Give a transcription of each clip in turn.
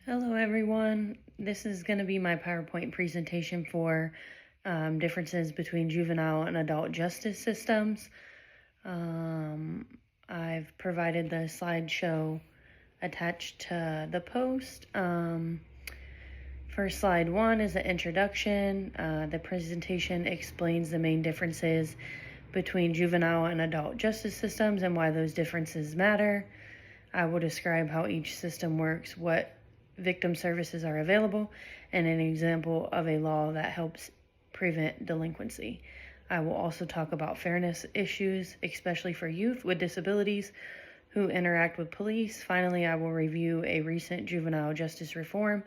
Hello everyone. This is going to be my PowerPoint presentation for differences between juvenile and adult justice systems. I've provided the slideshow attached to the post. For slide 1 is the introduction. The presentation explains the main differences between juvenile and adult justice systems and why those differences matter. I will describe how each system works, what victim services are available, and an example of a law that helps prevent delinquency. I will also talk about fairness issues, especially for youth with disabilities who interact with police. Finally, I will review a recent juvenile justice reform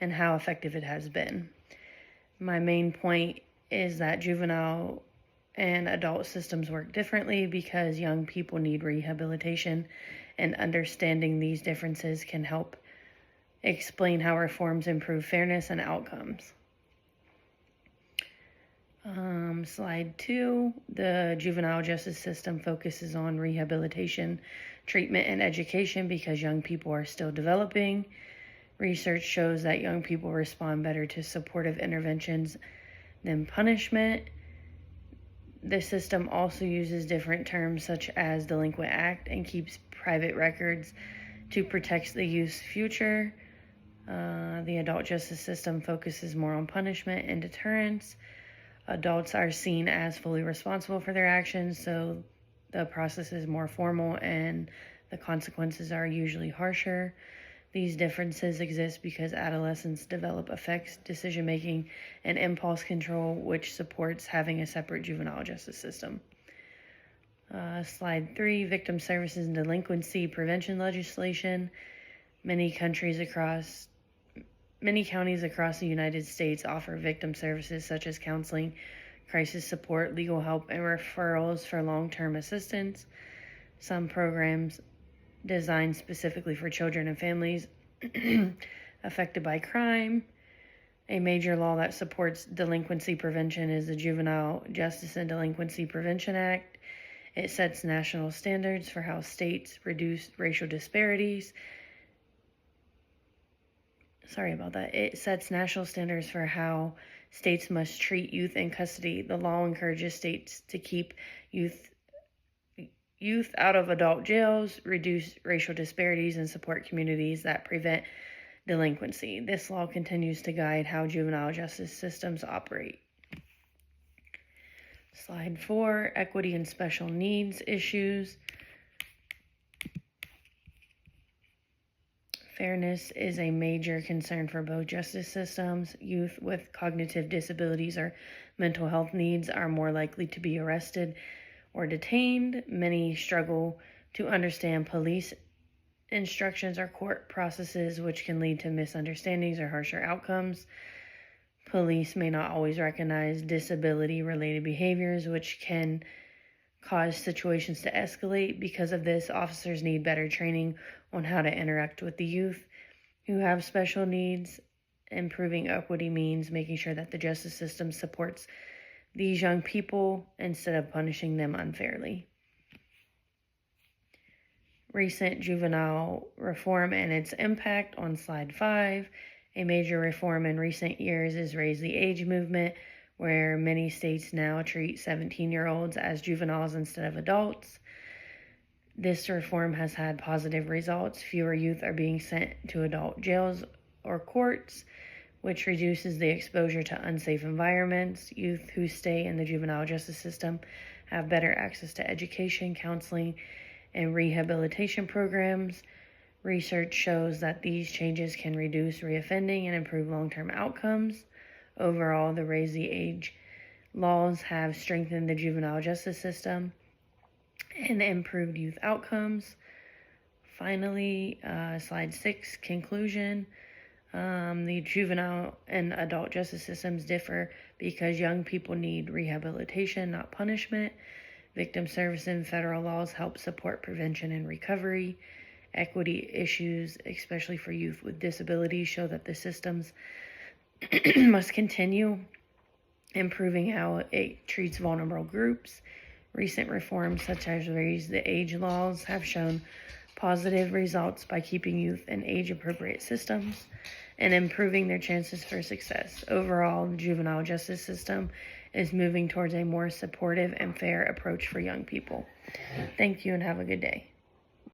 and how effective it has been. My main point is that juvenile and adult systems work differently because young people need rehabilitation, and understanding these differences can help explain how reforms improve fairness and outcomes. Slide 2, the juvenile justice system focuses on rehabilitation, treatment, and education because young people are still developing. Research shows that young people respond better to supportive interventions than punishment. The system also uses different terms such as delinquent act and keeps private records to protect the youth's future. The adult justice system focuses more on punishment and deterrence. Adults are seen as fully responsible for their actions, so the process is more formal and the consequences are usually harsher. These differences exist because adolescents develop affects, decision-making, and impulse control, which supports having a separate juvenile justice system. Slide 3, victim services and delinquency prevention legislation. Many counties across the United States offer victim services such as counseling, crisis support, legal help, and referrals for long-term assistance. Some programs designed specifically for children and families affected by crime. A major law that supports delinquency prevention is the Juvenile Justice and Delinquency Prevention Act. It sets national standards for how states reduce racial disparities. It sets national standards for how states must treat youth in custody. The law encourages states to keep youth out of adult jails, reduce racial disparities, and support communities that prevent delinquency. This law continues to guide how juvenile justice systems operate. Slide 4, equity and special needs issues. Fairness is a major concern for both justice systems. Youth with cognitive disabilities or mental health needs are more likely to be arrested or detained. Many struggle to understand police instructions or court processes, which can lead to misunderstandings or harsher outcomes. Police may not always recognize disability-related behaviors, which can cause situations to escalate. Because of this, officers need better training on how to interact with the youth who have special needs. Improving equity means making sure that the justice system supports these young people instead of punishing them unfairly. Recent juvenile reform and its impact on slide 5. A major reform in recent years is Raise the Age movement, where many states now treat 17-year-olds as juveniles instead of adults. This reform has had positive results. Fewer youth are being sent to adult jails or courts, which reduces the exposure to unsafe environments. Youth who stay in the juvenile justice system have better access to education, counseling, and rehabilitation programs. Research shows that these changes can reduce reoffending and improve long-term outcomes. Overall, the Raise the Age laws have strengthened the juvenile justice system and improved youth outcomes. Finally, slide 6, conclusion. The juvenile and adult justice systems differ because young people need rehabilitation, not punishment. Victim service and federal laws help support prevention and recovery. Equity issues, especially for youth with disabilities, show that the systems must continue improving how it treats vulnerable groups. Recent reforms, such as Raise the Age laws, have shown positive results by keeping youth in age-appropriate systems and improving their chances for success. Overall, the juvenile justice system is moving towards a more supportive and fair approach for young people. Thank you and have a good day.